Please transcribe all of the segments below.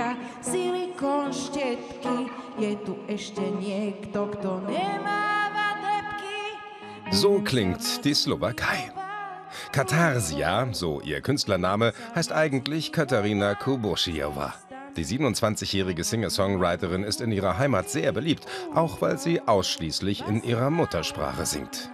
vypícha silikon štetky. Je tu ešte niekto, kto nemáva depky. So klingt die Slowakei. Katarsia, so ihr Künstlername, heißt eigentlich Katarina Kuboschiewa. Die 27-jährige Singer-Songwriterin ist in ihrer Heimat sehr beliebt, auch weil sie ausschließlich in ihrer Muttersprache singt.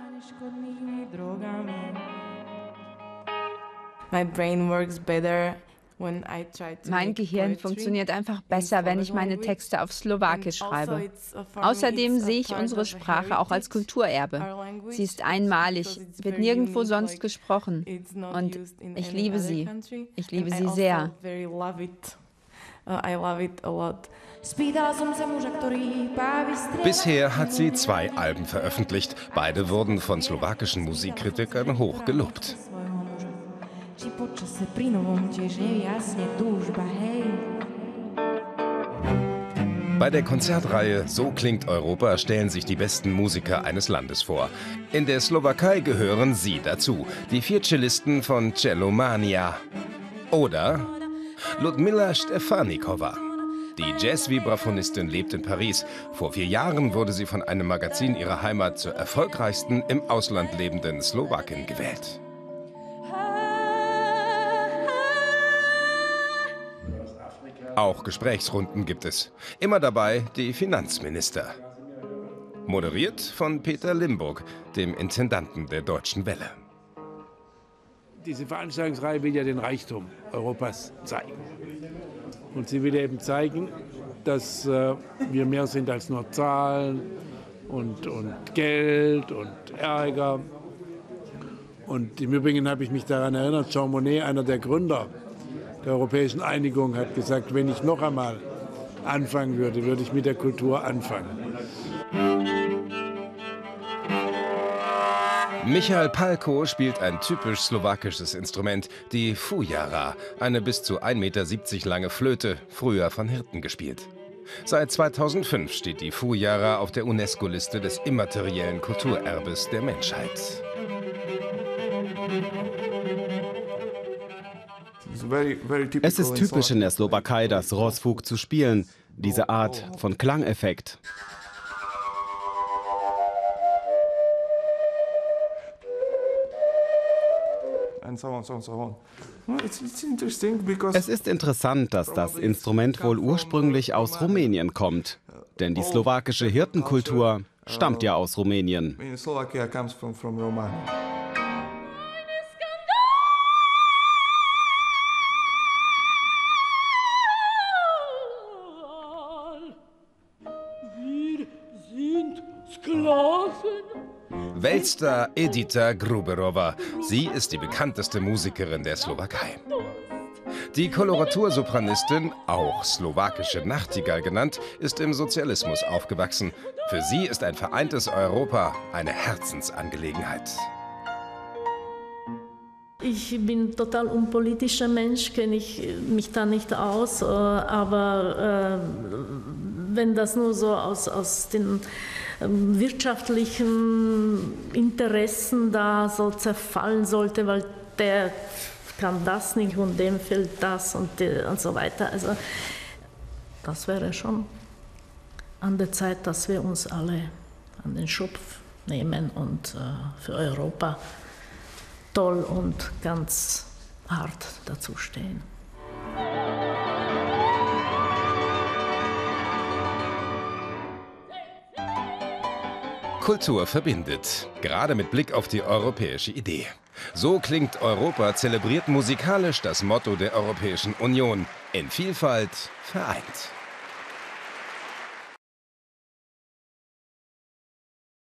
Mein Gehirn funktioniert einfach besser, wenn ich meine Texte auf Slowakisch schreibe. Außerdem sehe ich unsere Sprache auch als Kulturerbe. Sie ist einmalig, wird nirgendwo sonst gesprochen. Und ich liebe sie. Ich liebe sie sehr. Bisher hat sie 2 Alben veröffentlicht. Beide wurden von slowakischen Musikkritikern hoch gelobt. Bei der Konzertreihe So klingt Europa stellen sich die besten Musiker eines Landes vor. In der Slowakei gehören sie dazu, die 4 Cellisten von Cellomania. Oder Ludmila Stefanikova. Die Jazz-Vibraphonistin lebt in Paris. Vor 4 Jahren wurde sie von einem Magazin ihrer Heimat zur erfolgreichsten im Ausland lebenden Slowakin gewählt. Auch Gesprächsrunden gibt es. Immer dabei die Finanzminister. Moderiert von Peter Limburg, dem Intendanten der Deutschen Welle. Diese Veranstaltungsreihe will ja den Reichtum Europas zeigen. Und sie will eben zeigen, dass wir mehr sind als nur Zahlen und Geld und Ärger. Und im Übrigen habe ich mich daran erinnert, Jean Monnet, einer der Gründer der Europäischen Einigung, hat gesagt, wenn ich noch einmal anfangen würde, würde ich mit der Kultur anfangen. Michal Palko spielt ein typisch slowakisches Instrument, die fujara, eine bis zu 1,70 Meter lange Flöte, früher von Hirten gespielt. Seit 2005 steht die fujara auf der UNESCO-Liste des immateriellen Kulturerbes der Menschheit. Es ist typisch in der Slowakei, das Rozvuk zu spielen, diese Art von Klangeffekt. Es ist interessant, dass das Instrument wohl ursprünglich aus Rumänien kommt, denn die slowakische Hirtenkultur stammt ja aus Rumänien. Weltstar Edita Gruberova. Sie ist die bekannteste Musikerin der Slowakei. Die Koloratursopranistin, auch slowakische Nachtigall genannt, ist im Sozialismus aufgewachsen. Für sie ist ein vereintes Europa eine Herzensangelegenheit. Ich bin total unpolitischer Mensch, kenne ich mich da nicht aus, aber wenn das nur so aus den wirtschaftlichen Interessen da so zerfallen sollte, weil der kann das nicht und dem fehlt das und so weiter. Also das wäre schon an der Zeit, dass wir uns alle an den Schopf nehmen und für Europa toll und ganz hart dazu stehen. Kultur verbindet, gerade mit Blick auf die europäische Idee. So klingt Europa zelebriert musikalisch das Motto der Europäischen Union: in Vielfalt vereint.